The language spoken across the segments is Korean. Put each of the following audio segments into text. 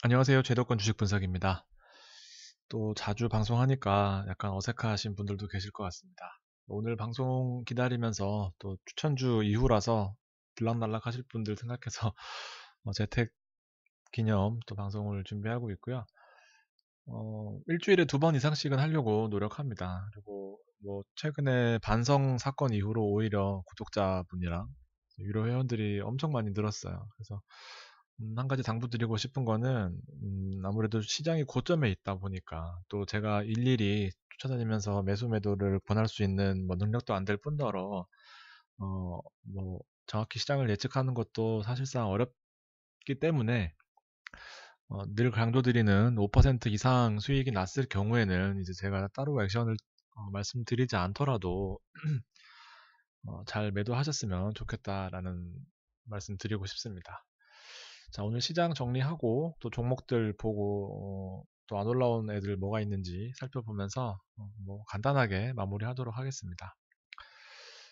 안녕하세요. 제도권 주식 분석입니다. 또 자주 방송하니까 약간 어색하신 분들도 계실 것 같습니다. 오늘 방송 기다리면서 또 추천주 이후라서 들락날락 하실 분들 생각해서 재택 기념 또 방송을 준비하고 있고요. 일주일에 2번 이상씩은 하려고 노력합니다. 그리고 뭐 최근에 반성 사건 이후로 오히려 구독자분이랑 유료 회원들이 엄청 많이 늘었어요. 그래서 한 가지 당부드리고 싶은 거는 아무래도 시장이 고점에 있다 보니까 또 제가 일일이 쫓아다니면서 매수 매도를 권할 수 있는 뭐 능력도 안 될 뿐더러 뭐 정확히 시장을 예측하는 것도 사실상 어렵기 때문에 늘 강조드리는 5% 이상 수익이 났을 경우에는 이제 제가 따로 액션을 말씀드리지 않더라도 잘 매도하셨으면 좋겠다라는 말씀 드리고 싶습니다. 자, 오늘 시장 정리하고 또 종목들 보고 또 안 올라온 애들 뭐가 있는지 살펴보면서 뭐 간단하게 마무리하도록 하겠습니다.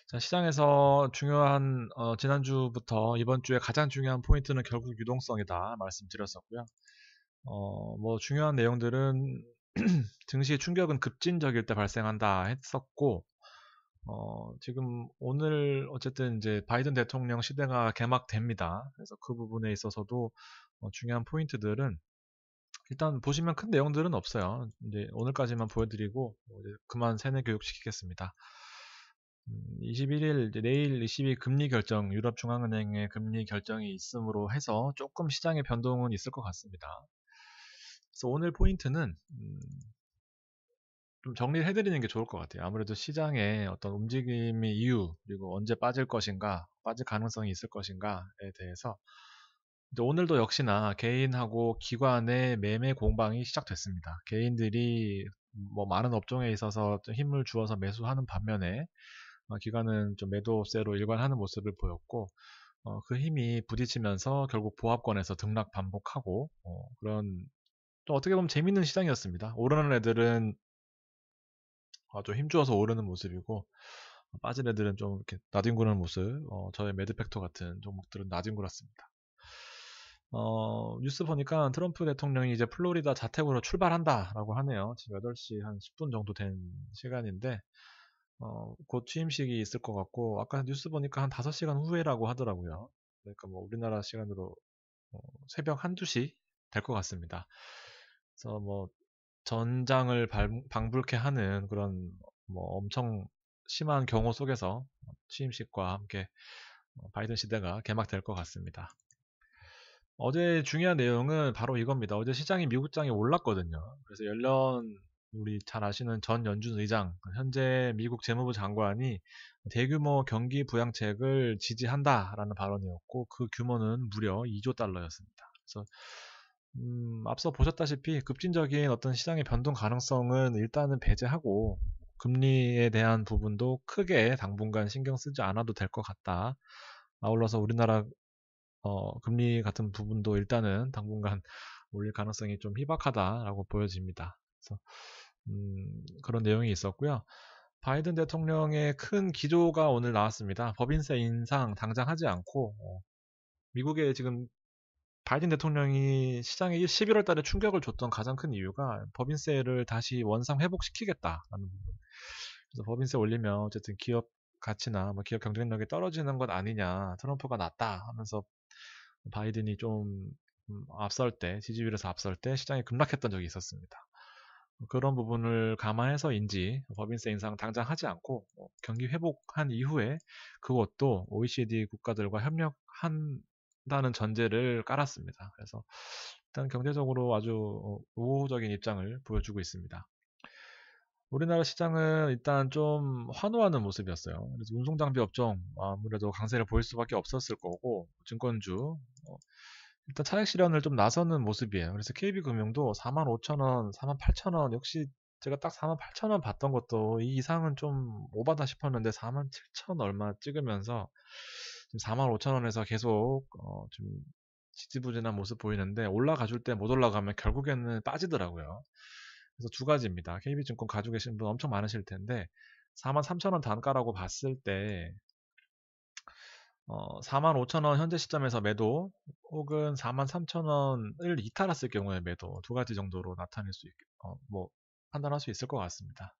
자, 시장에서 중요한 지난주부터 이번 주에 가장 중요한 포인트는 결국 유동성이다 말씀드렸었고요. 뭐 중요한 내용들은 증시 충격은 급진적일 때 발생한다 했었고 지금 오늘 어쨌든 이제 바이든 대통령 시대가 개막됩니다. 그래서 그 부분에 있어서도 중요한 포인트들은 일단 보시면 큰 내용들은 없어요. 이제 오늘까지만 보여드리고 이제 그만 세뇌 교육 시키겠습니다. 21일 내일 ECB 금리 결정, 유럽 중앙은행의 금리 결정이 있음으로 해서 조금 시장의 변동은 있을 것 같습니다. 그래서 오늘 포인트는 좀 정리를 해드리는 게 좋을 것 같아요. 아무래도 시장의 어떤 움직임의 이유, 그리고 언제 빠질 것인가, 빠질 가능성이 있을 것인가에 대해서 이제 오늘도 역시나 개인하고 기관의 매매 공방이 시작됐습니다. 개인들이 뭐 많은 업종에 있어서 좀 힘을 주어서 매수하는 반면에 기관은 좀 매도세로 일관하는 모습을 보였고 그 힘이 부딪히면서 결국 보합권에서 등락 반복하고 그런 좀 어떻게 보면 재밌는 시장이었습니다. 오르는 애들은 좀 힘주어서 오르는 모습이고 빠진 애들은 좀 이렇게 나뒹구는 모습. 저의 매드팩토 같은 종목들은 나뒹굴었습니다. 뉴스 보니까 트럼프 대통령이 이제 플로리다 자택으로 출발한다라고 하네요. 지금 8시 한 10분 정도 된 시간인데 곧 취임식이 있을 것 같고 아까 뉴스 보니까 한 5시간 후에라고 하더라고요. 그러니까 뭐 우리나라 시간으로 새벽 1, 2시 될 것 같습니다. 그래서 뭐 전장을 방불케 하는 그런 뭐 엄청 심한 경호 속에서 취임식과 함께 바이든 시대가 개막될 것 같습니다. 어제 중요한 내용은 바로 이겁니다. 어제 시장이 미국장이 올랐거든요. 그래서 우리 잘 아시는 전 연준 의장, 현재 미국 재무부 장관이 대규모 경기 부양책을 지지한다라는 발언이었고 그 규모는 무려 2조 달러였습니다. 그래서 앞서 보셨다시피 급진적인 어떤 시장의 변동 가능성은 일단은 배제하고 금리에 대한 부분도 크게 당분간 신경 쓰지 않아도 될 것 같다. 아울러서 우리나라 금리 같은 부분도 일단은 당분간 올릴 가능성이 좀 희박하다라고 보여집니다. 그래서 그런 내용이 있었고요. 바이든 대통령의 큰 기조가 오늘 나왔습니다. 법인세 인상 당장 하지 않고 미국의 지금 바이든 대통령이 시장에 11월 달에 충격을 줬던 가장 큰 이유가 법인세를 다시 원상 회복시키겠다라는 부분. 그래서 법인세 올리면 어쨌든 기업 가치나 뭐 기업 경쟁력이 떨어지는 것 아니냐, 트럼프가 낫다 하면서 바이든이 좀 앞설 때, 지지율에서 앞설 때 시장이 급락했던 적이 있었습니다. 그런 부분을 감안해서인지 법인세 인상 당장 하지 않고 경기 회복한 이후에 그것도 OECD 국가들과 협력한다는 전제를 깔았습니다. 그래서 일단 경제적으로 아주 우호적인 입장을 보여주고 있습니다. 우리나라 시장은 일단 좀 환호하는 모습이었어요. 그래서 운송장비 업종 아무래도 강세를 보일 수밖에 없었을 거고 증권주 일단 차익 실현을 좀 나서는 모습이에요. 그래서 KB금융도 45,000원, 48,000원 역시 제가 딱 48,000원 봤던 것도 이 이상은 좀 오바다 싶었는데 47,000 얼마 찍으면서 지금 45,000원에서 계속 좀 지지부진한 모습 보이는데 올라가 줄 때 못 올라가면 결국에는 빠지더라고요. 그래서 두 가지입니다. KB증권 가지고 계신 분 엄청 많으실 텐데 43,000원 단가라고 봤을 때 45,000원 현재 시점에서 매도 혹은 43,000원을 이탈했을 경우에 매도 두 가지 정도로 나타낼 수 뭐 판단할 수 있을 것 같습니다.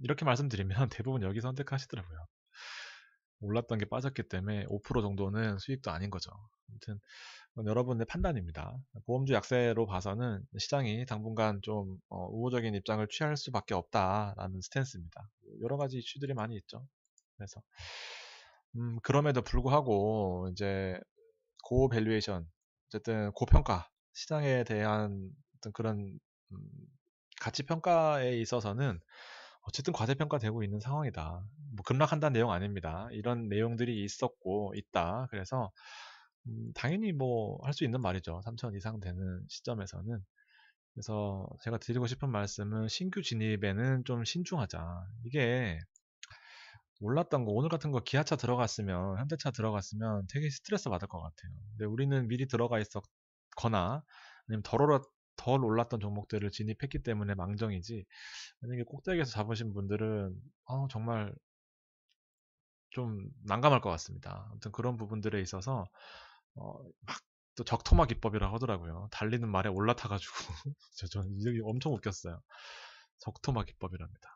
이렇게 말씀드리면 대부분 여기 선택하시더라고요. 올랐던 게 빠졌기 때문에 5% 정도는 수익도 아닌 거죠. 아무튼 그건 여러분의 판단입니다. 보험주 약세로 봐서는 시장이 당분간 좀 우호적인 입장을 취할 수밖에 없다라는 스탠스입니다. 여러 가지 이슈들이 많이 있죠. 그래서 그럼에도 불구하고 이제 고밸류에이션, 어쨌든 고평가, 시장에 대한 어떤 그런 음, 가치 평가에 있어서는 어쨌든 과대평가되고 있는 상황이다. 뭐 급락한다는 내용 아닙니다. 이런 내용들이 있었고 있다. 그래서 당연히 뭐 할 수 있는 말이죠. 3천 이상 되는 시점에서는. 그래서 제가 드리고 싶은 말씀은 신규 진입에는 좀 신중하자. 이게 몰랐던 거, 오늘 같은 거 기아차 들어갔으면, 현대차 들어갔으면 되게 스트레스 받을 것 같아요. 근데 우리는 미리 들어가 있었거나, 아니면 덜 올랐던 종목들을 진입했기 때문에 망정이지, 만약에 꼭대기에서 잡으신 분들은, 정말 좀 난감할 것 같습니다. 아무튼 그런 부분들에 있어서, 막, 또 적토마 기법이라고 하더라고요. 달리는 말에 올라타가지고, 저는 이게 엄청 웃겼어요. 적토마 기법이랍니다.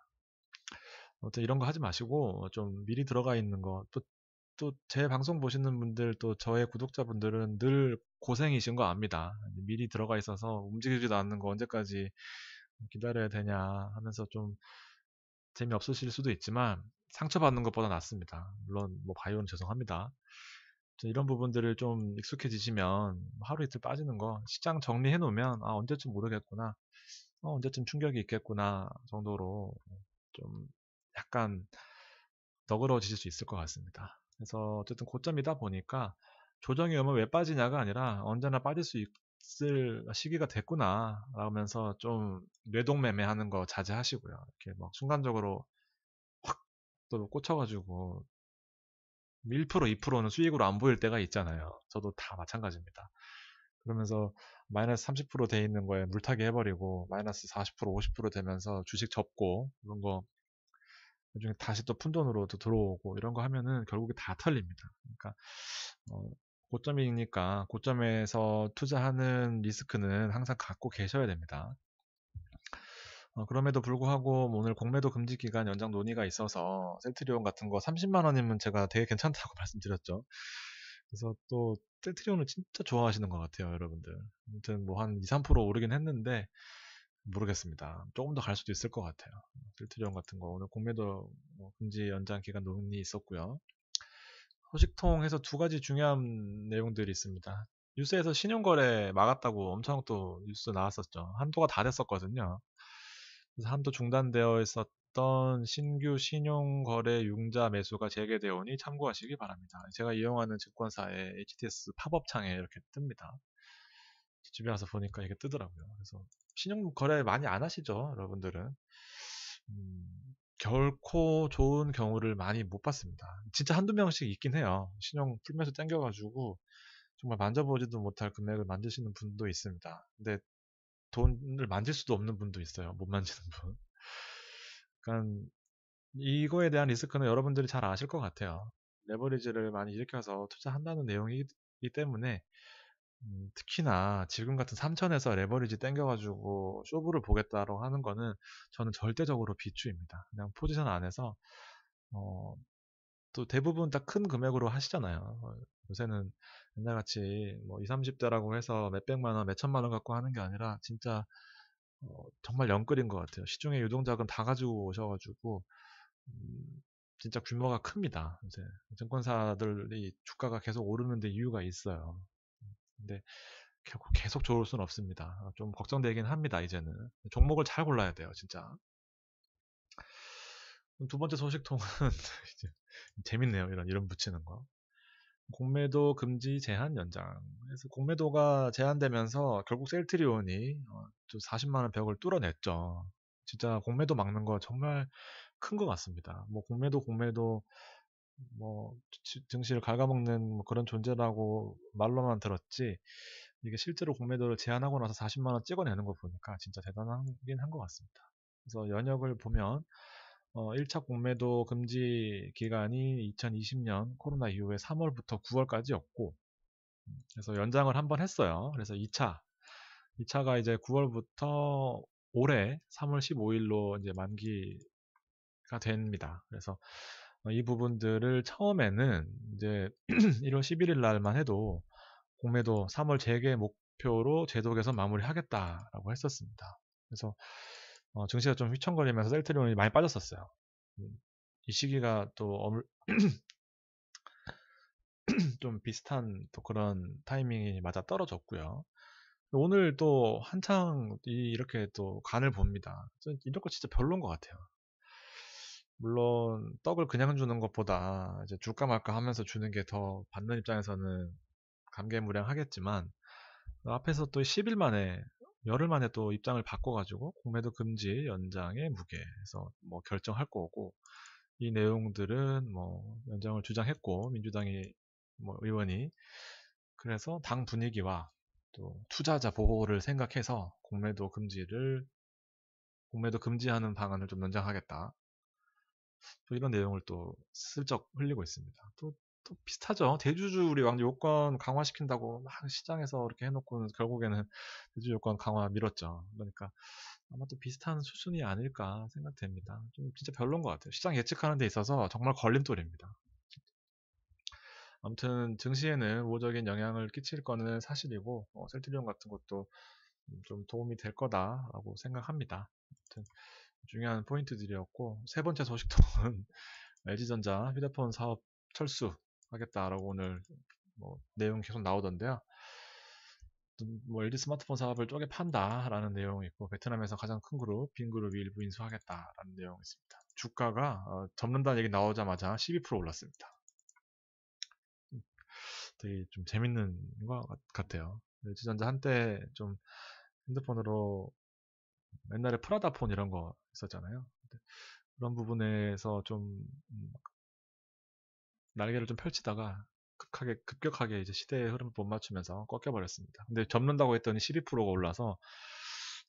아무튼 이런 거 하지 마시고 좀 미리 들어가 있는 거 또 제 방송 보시는 분들 또 저의 구독자분들은 늘 고생이신 거 압니다. 미리 들어가 있어서 움직이지도 않는 거 언제까지 기다려야 되냐 하면서 좀 재미없으실 수도 있지만 상처받는 것보다 낫습니다. 물론 뭐 바이오는 죄송합니다. 이런 부분들을 좀 익숙해지시면 하루 이틀 빠지는 거 시장 정리해 놓으면 언제쯤 모르겠구나. 언제쯤 충격이 있겠구나 정도로 좀 약간 너그러워지실 수 있을 것 같습니다. 그래서 어쨌든 고점이다 보니까 조정이 오면 왜 빠지냐가 아니라 언제나 빠질 수 있을 시기가 됐구나 라면서 좀 뇌동매매하는 거 자제하시고요. 이렇게 막 순간적으로 확 또 꽂혀가지고 1% 2%는 수익으로 안 보일 때가 있잖아요. 저도 다 마찬가지입니다. 그러면서 마이너스 30%돼 있는 거에 물타기 해버리고 마이너스 40% 50% 되면서 주식 접고 이런 거 나중에 다시 또 푼돈으로 또 들어오고 이런 거 하면은 결국에 다 털립니다. 그러니까 어, 고점이니까 고점에서 투자하는 리스크는 항상 갖고 계셔야 됩니다. 그럼에도 불구하고 뭐 오늘 공매도 금지 기간 연장 논의가 있어서 셀트리온 같은 거 30만 원이면 제가 되게 괜찮다고 말씀드렸죠. 그래서 또 셀트리온을 진짜 좋아하시는 것 같아요, 여러분들. 아무튼 뭐 한 2, 3% 오르긴 했는데 모르겠습니다. 조금 더 갈 수도 있을 것 같아요. 셀트리온 같은 거 오늘 공매도 금지 연장 기간 논의 있었고요. 소식통에서 두 가지 중요한 내용들이 있습니다. 뉴스에서 신용거래 막았다고 엄청 또 뉴스 나왔었죠. 한도가 다 됐었거든요. 그래서 한도 중단되어 있었던 신규 신용거래 융자 매수가 재개되오니 참고하시기 바랍니다. 제가 이용하는 증권사의 HTS 팝업창에 이렇게 뜹니다. 집에 와서 보니까 이게 뜨더라고요. 그래서 신용거래 많이 안 하시죠, 여러분들은? 결코 좋은 경우를 많이 못 봤습니다. 진짜 한두 명씩 있긴 해요. 신용 풀면서 땡겨가지고 정말 만져보지도 못할 금액을 만드시는 분도 있습니다. 근데 돈을 만질 수도 없는 분도 있어요. 못 만지는 분. 그러니까 이거에 대한 리스크는 여러분들이 잘 아실 것 같아요. 레버리지를 많이 일으켜서 투자한다는 내용이기 때문에 특히나 지금 같은 3천에서 레버리지 땡겨가지고 쇼부를 보겠다고 하는 거는 저는 절대적으로 비추입니다. 그냥 포지션 안에서 어, 또 대부분 다 큰 금액으로 하시잖아요. 요새는 옛날같이 뭐 20, 30대라고 해서 몇백만 원, 몇천만 원 갖고 하는 게 아니라 진짜 정말 영끌인 것 같아요. 시중에 유동자금 다 가지고 오셔가지고 진짜 규모가 큽니다. 이제 증권사들이 주가가 계속 오르는데 이유가 있어요. 근데 결국 계속 좋을 수는 없습니다. 좀 걱정되긴 합니다, 이제는. 종목을 잘 골라야 돼요, 진짜. 두 번째 소식통은 이제 재밌네요, 이런 이름 붙이는 거. 공매도 금지 제한 연장. 그래서 공매도가 제한되면서 결국 셀트리온이 40만 원 벽을 뚫어냈죠. 진짜 공매도 막는 거 정말 큰 것 같습니다. 뭐 공매도 뭐 증시를 갉아먹는 뭐 그런 존재라고 말로만 들었지 이게 실제로 공매도를 제한하고 나서 40만 원 찍어내는 거 보니까 진짜 대단하긴 한 것 같습니다. 그래서 연역을 보면 1차 공매도 금지 기간이 2020년 코로나 이후에 3월부터 9월까지였고, 그래서 연장을 한번 했어요. 그래서 2차가 이제 9월부터 올해 3월 15일로 이제 만기가 됩니다. 그래서 이 부분들을 처음에는 이제 1월 11일 날만 해도 공매도 3월 재개 목표로 제도 개선 마무리하겠다라고 했었습니다. 그래서 증시가 좀 휘청거리면서 셀트리온이 많이 빠졌었어요. 이 시기가 또 좀 비슷한 또 그런 타이밍이 맞아 떨어졌고요. 오늘 또 한창 이렇게 또 간을 봅니다. 이런 거 진짜 별론 것 같아요. 물론 떡을 그냥 주는 것보다 이제 줄까 말까 하면서 주는 게 더 받는 입장에서는 감개무량하겠지만, 앞에서 또 10일 만에 열흘 만에 또 입장을 바꿔가지고 공매도 금지 연장의 무게에서 뭐 결정할 거고, 이 내용들은 뭐 연장을 주장했고 민주당이 뭐 의원이, 그래서 당 분위기와 또 투자자 보호를 생각해서 공매도 금지하는 방안을 좀 연장하겠다. 또 이런 내용을 또 슬쩍 흘리고 있습니다. 또 비슷하죠. 대주주 우리 왕 요건 강화시킨다고 막 시장에서 이렇게 해놓고는 결국에는 대주주 요건 강화 밀었죠. 그러니까 아마 또 비슷한 수순이 아닐까 생각됩니다. 좀 진짜 별론 것 같아요. 시장 예측하는 데 있어서 정말 걸림돌입니다. 아무튼 증시에는 우호적인 영향을 끼칠 거는 사실이고, 셀트리온 같은 것도 좀 도움이 될 거다라고 생각합니다. 아무튼 중요한 포인트들이었고, 세 번째 소식통은 LG전자 휴대폰 사업 철수하겠다라고 오늘 뭐 내용 계속 나오던데요. 뭐 LG 스마트폰 사업을 쪼개 판다라는 내용이 있고, 베트남에서 가장 큰 그룹 빈그룹이 일부 인수하겠다라는 내용이 있습니다. 주가가 접는다는 얘기 나오자마자 12% 올랐습니다. 되게 좀 재밌는 것 같아요. LG전자 한때 좀 핸드폰으로 옛날에 프라다폰 이런 거 있었잖아요. 그런 부분에서 좀 날개를 좀 펼치다가 급격하게 이제 시대의 흐름을 못 맞추면서 꺾여버렸습니다. 근데 접는다고 했더니 12%가 올라서,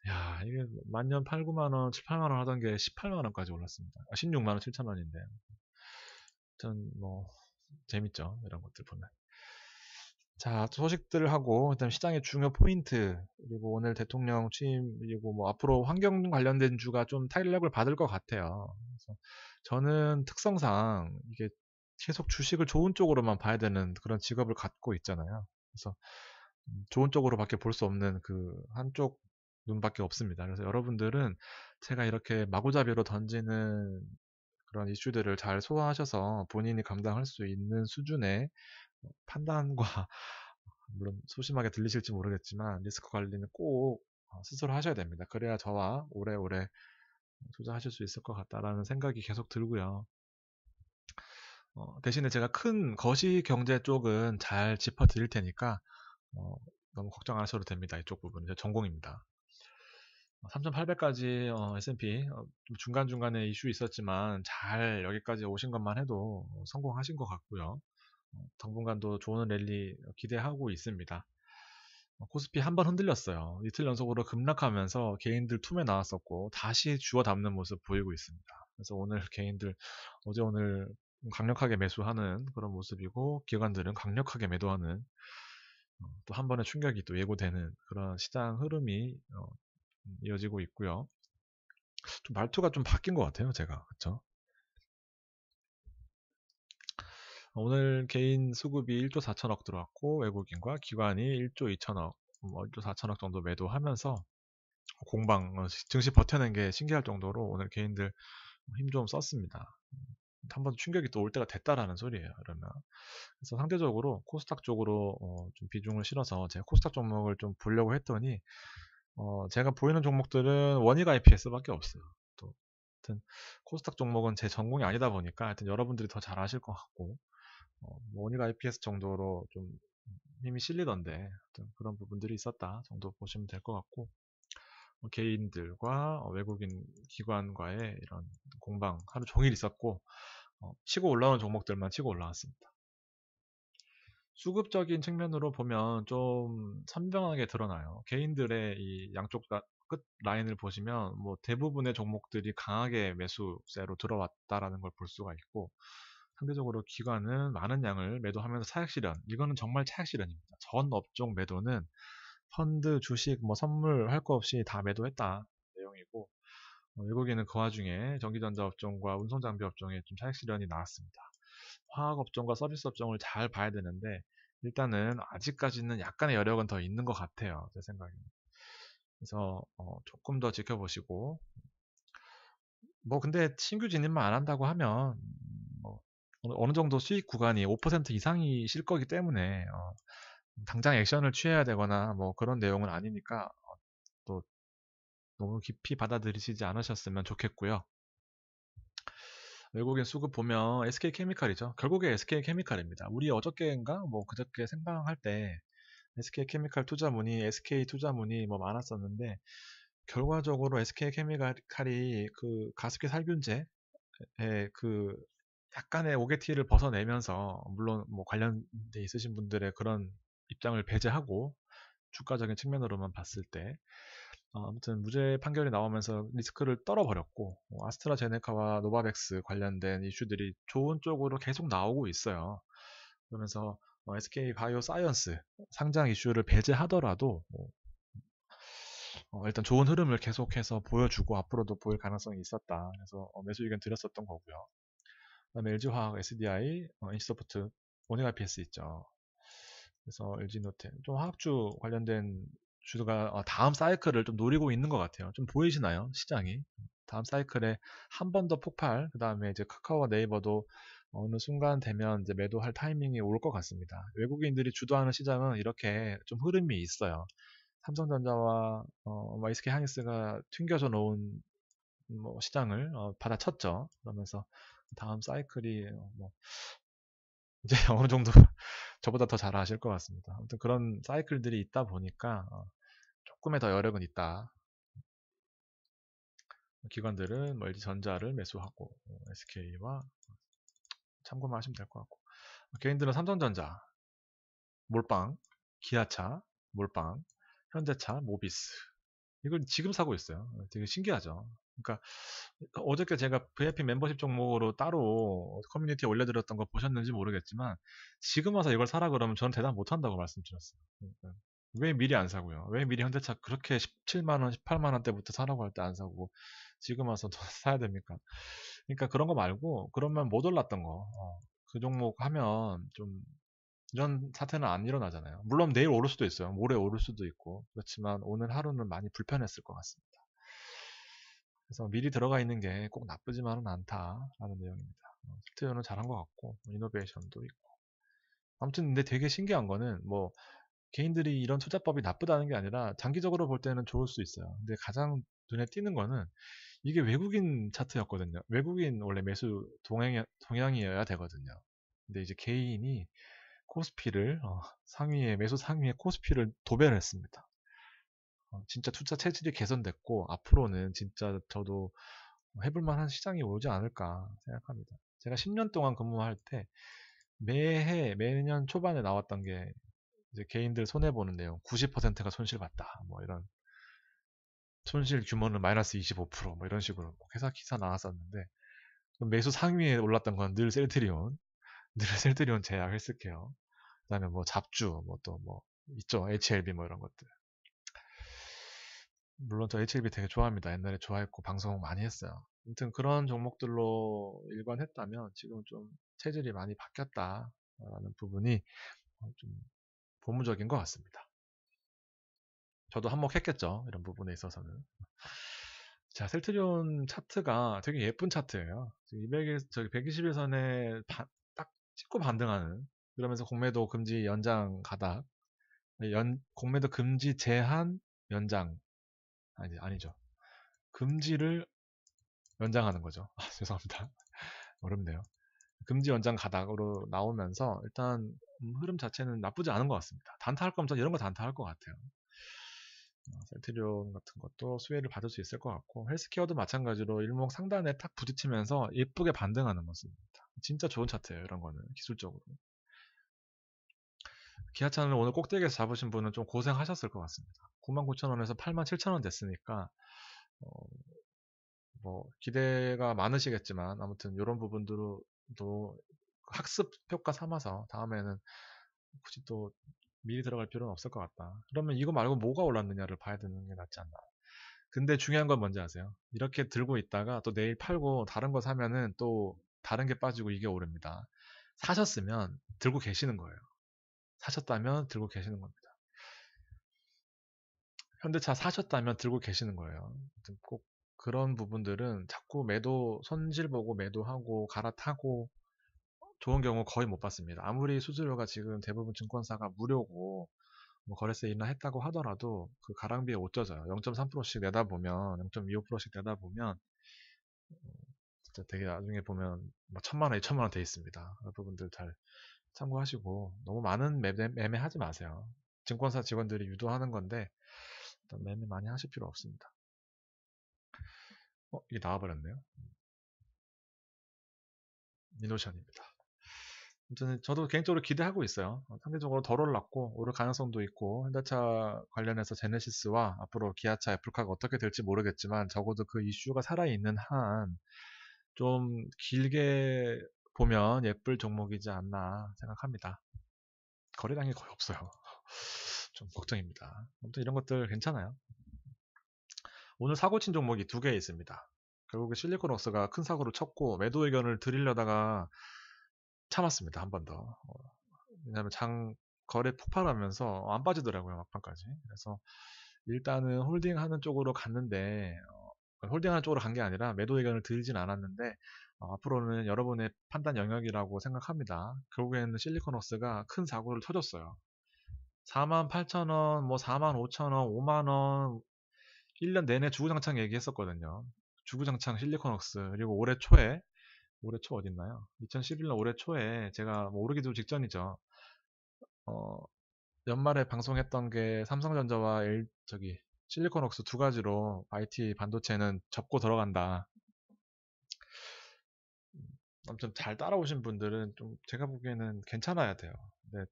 야, 이게 만년 8, 9만 원, 7, 8만 원 하던 게 18만 원까지 올랐습니다. 16만 원, 7천 원인데. 전 뭐 재밌죠, 이런 것들 보면. 자, 소식들을 하고, 그다음 시장의 중요 포인트, 그리고 오늘 대통령 취임, 그리고 뭐 앞으로 환경 관련된 주가 좀 탄력을 받을 것 같아요. 그래서 저는 특성상 이게 계속 주식을 좋은 쪽으로만 봐야 되는 그런 직업을 갖고 있잖아요. 그래서 좋은 쪽으로밖에 볼 수 없는 그 한쪽 눈밖에 없습니다. 그래서 여러분들은 제가 이렇게 마구잡이로 던지는 그런 이슈들을 잘 소화하셔서 본인이 감당할 수 있는 수준의 판단과 물론 소심하게 들리실지 모르겠지만 리스크 관리는 꼭 스스로 하셔야 됩니다. 그래야 저와 오래오래 투자하실 수 있을 것 같다라는 생각이 계속 들고요. 대신에 제가 큰 거시 경제 쪽은 잘 짚어 드릴 테니까 너무 걱정 안 하셔도 됩니다. 이쪽 부분은 제 전공입니다. 3,800까지 S&P 중간중간에 이슈 있었지만 잘 여기까지 오신 것만 해도 성공하신 것 같고요. 당분간도 좋은 랠리 기대하고 있습니다. 코스피 한 번 흔들렸어요. 이틀 연속으로 급락하면서 개인들 툼에 나왔었고 다시 주워 담는 모습 보이고 있습니다. 그래서 오늘 개인들 어제 오늘 강력하게 매수하는 그런 모습이고, 기관들은 강력하게 매도하는, 또 한 번의 충격이 또 예고되는 그런 시장 흐름이 이어지고 있고요. 좀 말투가 좀 바뀐 것 같아요, 제가. 그쵸? 오늘 개인 수급이 1조 4천억 들어왔고, 외국인과 기관이 1조 2천억, 1조 4천억 정도 매도하면서 증시 버텨낸 게 신기할 정도로 오늘 개인들 힘 좀 썼습니다. 한 번 충격이 또 올 때가 됐다라는 소리예요, 그러면. 그래서 상대적으로 코스닥 쪽으로 좀 비중을 실어서 제가 코스닥 종목을 좀 보려고 했더니, 제가 보이는 종목들은 원익 IPS밖에 없어요. 또 하여튼 코스닥 종목은 제 전공이 아니다 보니까 하여튼 여러분들이 더 잘 아실 것 같고, 뭐 원익 IPS 정도로 좀 힘이 실리던데, 하여튼 그런 부분들이 있었다 정도 보시면 될 것 같고, 개인들과 외국인 기관과의 이런 공방 하루 종일 있었고, 치고 올라오는 종목들만 치고 올라왔습니다. 수급적인 측면으로 보면 좀 선명하게 드러나요. 개인들의 이 양쪽 끝 라인을 보시면 뭐 대부분의 종목들이 강하게 매수세로 들어왔다라는 걸 볼 수가 있고, 상대적으로 기관은 많은 양을 매도하면서 차익 실현, 이거는 정말 차익 실현입니다. 전 업종 매도는 펀드, 주식, 뭐 선물 할 거 없이 다 매도했다 내용이고, 외국인은 그 와중에 전기전자 업종과 운송장비 업종에 좀 차익 실현이 나왔습니다. 화학 업종과 서비스 업종을 잘 봐야 되는데, 일단은 아직까지는 약간의 여력은 더 있는 것 같아요, 제 생각에. 그래서 조금 더 지켜보시고, 뭐 근데 신규 진입만 안 한다고 하면 뭐 어느 정도 수익 구간이 5% 이상이실 거기 때문에 당장 액션을 취해야 되거나 뭐 그런 내용은 아니니까 또 너무 깊이 받아들이시지 않으셨으면 좋겠고요. 외국인 수급 보면 SK케미칼이죠. 결국에 SK케미칼입니다. 우리 어저께인가 뭐 그저께 생방할 때 SK케미칼 투자문의, SK 투자문의 뭐 많았었는데, 결과적으로 SK케미칼이 그 가습기 살균제에 그 약간의 오게티를 벗어내면서, 물론 뭐 관련돼 있으신 분들의 그런 입장을 배제하고 주가적인 측면으로만 봤을 때 아무튼 무죄 판결이 나오면서 리스크를 떨어버렸고, 아스트라제네카와 노바백스 관련된 이슈들이 좋은 쪽으로 계속 나오고 있어요. 그러면서 SK 바이오 사이언스 상장 이슈를 배제하더라도 일단 좋은 흐름을 계속해서 보여주고 앞으로도 보일 가능성이 있었다. 그래서 매수 의견 드렸었던 거고요. 그다음에 LG화학, SDI, NC소프트, 오네가 PS 있죠. 그래서 LG노텍, 좀 화학주 관련된 주가 다음 사이클을 좀 노리고 있는 것 같아요. 좀 보이시나요? 시장이. 다음 사이클에 한 번 더 폭발, 그 다음에 이제 카카오와 네이버도 어느 순간 되면 이제 매도할 타이밍이 올 것 같습니다. 외국인들이 주도하는 시장은 이렇게 좀 흐름이 있어요. 삼성전자와 SK 하이닉스가 튕겨져 놓은 뭐 시장을 받아쳤죠. 그러면서 다음 사이클이 뭐 이제 어느 정도 저보다 더 잘 아실 것 같습니다. 아무튼 그런 사이클들이 있다 보니까 조금의 더 여력은 있다. 기관들은 뭐 LG전자를 매수하고 SK와 참고만 하시면 될 것 같고, 개인들은 삼성전자, 몰빵, 기아차, 몰빵, 현대차, 모비스, 이걸 지금 사고 있어요. 되게 신기하죠. 그러니까 어저께 제가 VIP 멤버십 종목으로 따로 커뮤니티에 올려드렸던 거 보셨는지 모르겠지만, 지금 와서 이걸 사라 그러면 저는 대답 못한다고 말씀드렸어요. 그러니까 왜 미리 안 사고요? 왜 미리 현대차 그렇게 17만 원, 18만 원대부터 사라고 할 때 안 사고 지금 와서 더 사야 됩니까? 그러니까 그런 거 말고, 그러면 못 올랐던 거, 그 종목 하면 좀 이런 사태는 안 일어나잖아요. 물론 내일 오를 수도 있어요. 모레 오를 수도 있고. 그렇지만 오늘 하루는 많이 불편했을 것 같습니다. 그래서 미리 들어가 있는 게 꼭 나쁘지만은 않다라는 내용입니다. 소프트웨어는 잘한 것 같고, 이노베이션도 있고. 아무튼 근데 되게 신기한 거는, 뭐 개인들이 이런 투자법이 나쁘다는 게 아니라 장기적으로 볼 때는 좋을 수 있어요. 근데 가장 눈에 띄는 거는 이게 외국인 차트였거든요. 외국인 원래 매수 동향이어야 되거든요. 근데 이제 개인이 코스피를 상위에, 매수 상위에 코스피를 도배를 했습니다. 진짜 투자 체질이 개선됐고, 앞으로는 진짜 저도 해볼 만한 시장이 오지 않을까 생각합니다. 제가 10년 동안 근무할 때 매년 초반에 나왔던 게 이제 개인들 손해보는 내용, 90%가 손실봤다, 뭐 이런, 손실 규모는 마이너스 25%, 뭐 이런 식으로 회사 기사 나왔었는데, 매수 상위에 올랐던 건 늘 셀트리온, 늘 셀트리온 제약 헬스케어, 그다음에 뭐 잡주, 뭐 또 뭐 있죠, HLB 뭐 이런 것들. 물론 저 HLB 되게 좋아합니다. 옛날에 좋아했고 방송 많이 했어요. 아무튼 그런 종목들로 일관했다면 지금 좀 체질이 많이 바뀌었다라는 부분이 좀 고무적인 것 같습니다. 저도 한몫했겠죠, 이런 부분에 있어서는. 자, 셀트리온 차트가 되게 예쁜 차트예요. 121선에 딱 찍고 반등하는, 그러면서 공매도 금지 연장 가닥, 공매도 금지 제한 연장, 아니죠. 금지를 연장하는 거죠. 죄송합니다. 어렵네요. 금지 연장 가닥으로 나오면서 일단 흐름 자체는 나쁘지 않은 것 같습니다. 단타할 거면 전 이런 거 단타할 것 같아요. 셀트리온 같은 것도 수혜를 받을 수 있을 것 같고, 헬스케어도 마찬가지로 일목 상단에 탁 부딪히면서 예쁘게 반등하는 모습입니다. 진짜 좋은 차트예요, 이런 거는 기술적으로. 기아차는 오늘 꼭대기에서 잡으신 분은 좀 고생하셨을 것 같습니다. 99,000원에서 87,000원 됐으니까 어, 뭐 기대가 많으시겠지만 아무튼 이런 부분들도 학습 효과 삼아서 다음에는 굳이 또 미리 들어갈 필요는 없을 것 같다. 그러면 이거 말고 뭐가 올랐느냐를 봐야 되는 게 낫지 않나. 근데 중요한 건 뭔지 아세요? 이렇게 들고 있다가 또 내일 팔고 다른 거 사면은 또 다른 게 빠지고 이게 오릅니다. 사셨으면 들고 계시는 거예요. 사셨다면 들고 계시는 겁니다. 현대차 사셨다면 들고 계시는 거예요. 꼭 그런 부분들은 자꾸 매도, 손실 보고 매도하고 갈아타고 좋은 경우 거의 못 봤습니다. 아무리 수수료가 지금 대부분 증권사가 무료고 뭐 거래세 인하했다고 하더라도 그 가랑비에 못 젖어요. 0.3%씩 내다 보면 0.25%씩 내다 보면 진짜 되게 나중에 보면 뭐 1,000만 원, 2,000만 원 돼 있습니다. 그 부분들 잘 참고하시고 너무 많은 매매하지 마세요. 증권사 직원들이 유도하는 건데 매매 많이 하실 필요 없습니다. 이게 나와버렸네요. 이노션입니다. 아무튼 저도 개인적으로 기대하고 있어요. 상대적으로 덜 올랐고 오를 가능성도 있고 현대차 관련해서 제네시스와 앞으로 기아차, 애플카가 어떻게 될지 모르겠지만 적어도 그 이슈가 살아있는 한 좀 길게 보면 예쁠 종목이지 않나 생각합니다. 거래량이 거의 없어요. 좀 걱정입니다. 아무튼 이런 것들 괜찮아요. 오늘 사고 친 종목이 두 개 있습니다. 결국에 실리콘웍스가 큰 사고를 쳤고 매도 의견을 드리려다가 참았습니다. 한 번 더. 왜냐하면 거래 폭발하면서 안 빠지더라고요. 막판까지. 그래서 일단은 홀딩하는 쪽으로 갔는데 홀딩하는 쪽으로 간 게 아니라 매도 의견을 드리진 않았는데 앞으로는 여러분의 판단 영역이라고 생각합니다. 결국에는 실리콘웍스가 큰 사고를 터졌어요. 48,000원, 뭐 45,000원, 5만원 1년 내내 주구장창 얘기했었거든요. 주구장창 실리콘웍스. 그리고 올해 초 어딨나요? 2011년 올해 초에 제가 뭐 오르기도 직전이죠. 어, 연말에 방송했던 게 삼성전자와 실리콘웍스 두 가지로 IT 반도체는 접고 들어간다. 아무튼 잘 따라오신 분들은 좀 제가 보기에는 괜찮아야 돼요. 근데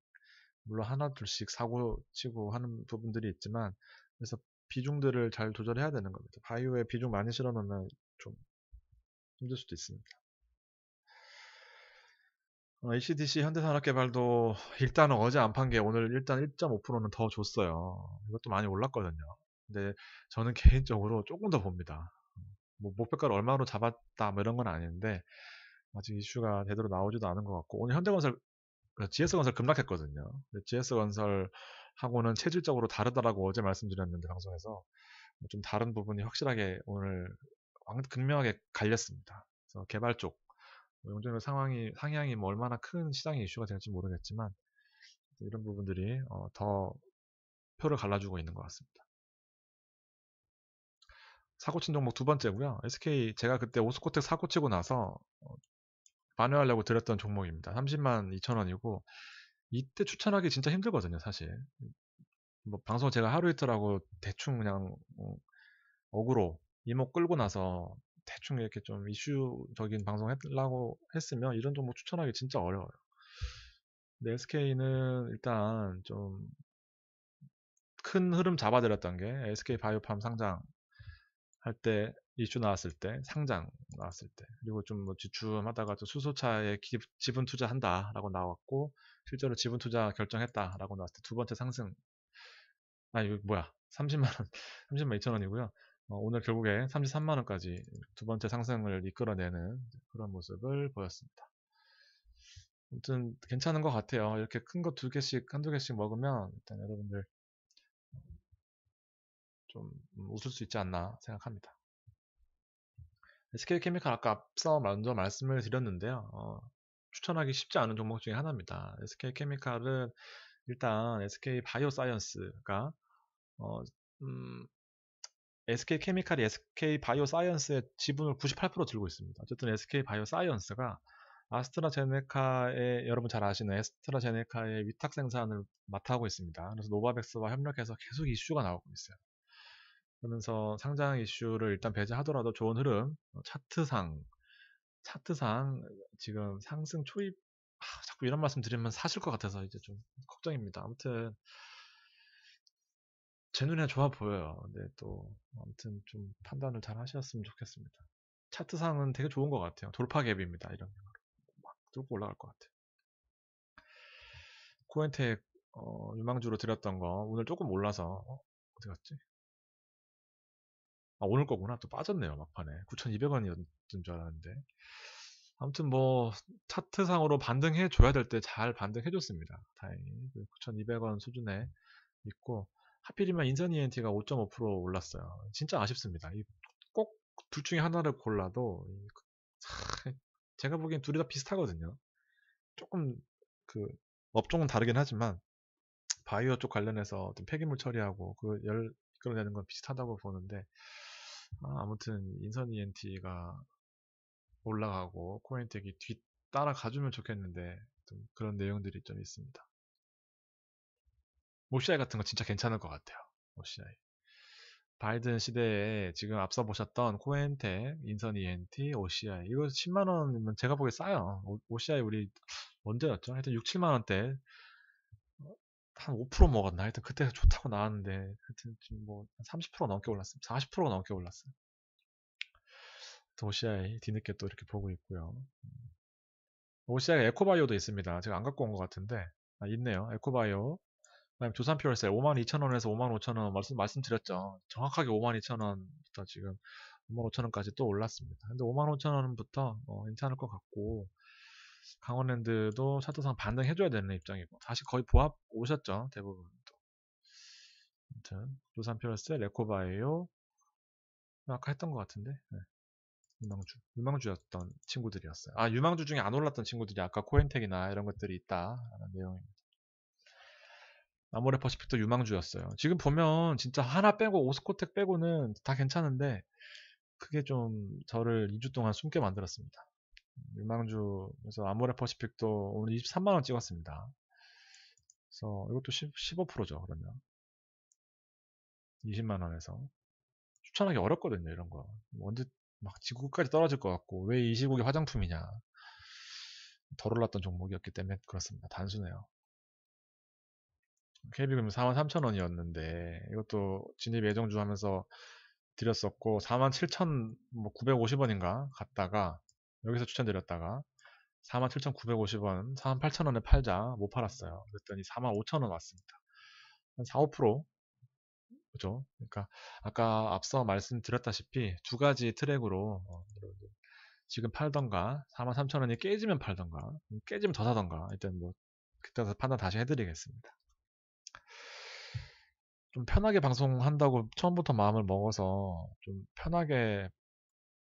물론 하나 둘씩 사고 치고 하는 부분들이 있지만 그래서 비중들을 잘 조절해야 되는 겁니다. 바이오에 비중 많이 실어 놓으면 좀 힘들 수도 있습니다. HDC 현대산업개발도 일단은 어제 안 판 게 오늘 일단 1.5%는 더 줬어요. 이것도 많이 올랐거든요. 근데 저는 개인적으로 조금 더 봅니다. 뭐 목표가를 얼마로 잡았다 뭐 이런 건 아닌데 아직 이슈가 제대로 나오지도 않은 것 같고 오늘 현대건설 GS건설 급락했거든요. GS건설하고는 체질적으로 다르다라고 어제 말씀드렸는데 방송에서 좀 다른 부분이 확실하게 오늘 극명하게 갈렸습니다. 그래서 개발 쪽 용적률 상향이 뭐 얼마나 큰 시장의 이슈가 될지 모르겠지만 이런 부분들이 더 표를 갈라주고 있는 것 같습니다. 사고친 종목 두 번째고요. SK 제가 그때 오스코텍 사고치고 나서 반영하려고 드렸던 종목입니다. 30만 2천 원이고 이때 추천하기 진짜 힘들거든요, 사실. 뭐 방송 제가 하루 이틀하고 대충 그냥 어그로 이목 끌고 나서 대충 이렇게 좀 이슈적인 방송 하려고 했으면 이런 종목 추천하기 진짜 어려워요. 근데 SK는 일단 좀 큰 흐름 잡아드렸던 게 SK 바이오팜 상장 할 때 이슈 나왔을 때 상장 나왔을 때 그리고 좀 뭐 주춤하다가 또 수소차에 지분 투자한다라고 나왔고 실제로 지분 투자 결정했다라고 나왔을 때 두 번째 상승 이거 뭐야 30만 원 30만 2천 원이고요. 오늘 결국에 33만 원까지 두 번째 상승을 이끌어내는 그런 모습을 보였습니다. 아무튼 괜찮은 것 같아요. 이렇게 큰 거 두 개씩 한두 개씩 먹으면 일단 여러분들 좀 웃을 수 있지 않나 생각합니다. SK케미칼 아까 앞서 먼저 말씀을 드렸는데요. 추천하기 쉽지 않은 종목 중에 하나입니다. SK케미칼은 일단 SK바이오사이언스가 SK케미칼이 SK바이오사이언스의 지분을 98% 들고 있습니다. 어쨌든 SK바이오사이언스가 아스트라제네카의 여러분 잘 아시는 아스트라제네카의 위탁 생산을 맡아하고 있습니다. 그래서 노바백스와 협력해서 계속 이슈가 나오고 있어요. 그러면서 상장 이슈를 일단 배제하더라도 좋은 흐름, 차트상 지금 상승 초입 자꾸 이런 말씀 드리면 사실 것 같아서 이제 좀 걱정입니다. 아무튼 제 눈에 좋아 보여요. 근데 또 아무튼 좀 판단을 잘 하셨으면 좋겠습니다. 차트상은 되게 좋은 것 같아요. 돌파 갭입니다. 이런 막 뚫고 올라갈 것 같아요. 코엔텍 유망주로 드렸던 거 오늘 조금 올라서 어디 갔지? 아, 오늘 거구나. 또 빠졌네요. 막판에 9,200원이었던 줄 알았는데 아무튼 뭐 차트상으로 반등해 줘야 될 때 잘 반등해 줬습니다. 다행히 9,200원 수준에 있고 하필이면 인선 ENT가 5.5% 올랐어요. 진짜 아쉽습니다. 꼭 둘 중에 하나를 골라도 제가 보기엔 둘이 다 비슷하거든요. 조금 그 업종은 다르긴 하지만 바이오 쪽 관련해서 어떤 폐기물 처리하고 그 열 이끌어내는 건 비슷하다고 보는데 아무튼 인선 ENT가 올라가고 코인텍이 뒤 따라가주면 좋겠는데 좀 그런 내용들이 좀 있습니다. OCI 같은 거 진짜 괜찮을 것 같아요. OCI. 바이든 시대에 지금 앞서 보셨던 코엔텍, 인선 ENT, OCI 이거 10만 원이면 제가 보기에 싸요. OCI 우리 언제였죠? 하여튼 6, 7만 원대 한 5% 먹었나? 하여튼 그때 좋다고 나왔는데 하여튼 지금 뭐 30% 넘게 올랐어요. 40% 넘게 올랐어요. OCI 뒤늦게 또 이렇게 보고 있고요. OCI가 에코바이오도 있습니다. 제가 안 갖고 온 것 같은데 있네요. 에코바이오. 그다음에 두산퓨얼셀 52,000원에서 55,000원 말씀드렸죠. 정확하게 52,000원부터 지금 55,000원까지 또 올랐습니다. 근데 55,000원부터 괜찮을 것 같고 강원랜드도 차트상 반등해줘야 되는 입장이고 다시 거의 보합 오셨죠 대부분. 아무튼 두산퓨얼셀, 에코바이오 아까 했던 것 같은데 네. 유망주였던 친구들이었어요. 유망주 중에 안 올랐던 친구들이 아까 코엔텍이나 이런 것들이 있다라는 내용입니다. 아모레퍼시픽도 유망주였어요. 지금 보면 진짜 하나 빼고 오스코텍 빼고는 다 괜찮은데 그게 좀 저를 2주 동안 숨게 만들었습니다. 유망주에서 아모레퍼시픽도 오늘 23만원 찍었습니다. 그래서 이것도 15%죠 그러면 20만원에서 추천하기 어렵거든요 이런 거. 언제 막 지구 끝까지 떨어질 것 같고 왜 이 시국이 화장품이냐. 덜 올랐던 종목이었기 때문에 그렇습니다. 단순해요. KB금이 43,000원이었는데 이것도 진입 예정주 하면서 드렸었고 47,950원인가 갔다가 여기서 추천드렸다가 47,950원 48,000원에 팔자 못 팔았어요. 그랬더니 45,000원 왔습니다. 한 4, 5% 그죠? 그러니까 아까 앞서 말씀드렸다시피 두 가지 트랙으로 지금 팔던가 43,000원이 깨지면 팔던가 깨지면 더 사던가 일단 뭐 그때 가서 판단 다시 해드리겠습니다. 좀 편하게 방송한다고 처음부터 마음을 먹어서 좀 편하게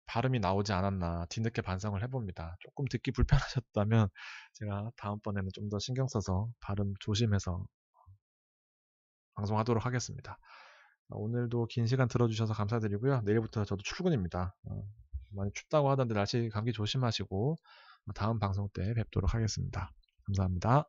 발음이 나오지 않았나 뒤늦게 반성을 해봅니다. 조금 듣기 불편하셨다면 제가 다음번에는 좀 더 신경 써서 발음 조심해서 방송하도록 하겠습니다. 오늘도 긴 시간 들어주셔서 감사드리고요. 내일부터 저도 출근입니다. 많이 춥다고 하던데 날씨 감기 조심하시고 다음 방송 때 뵙도록 하겠습니다. 감사합니다.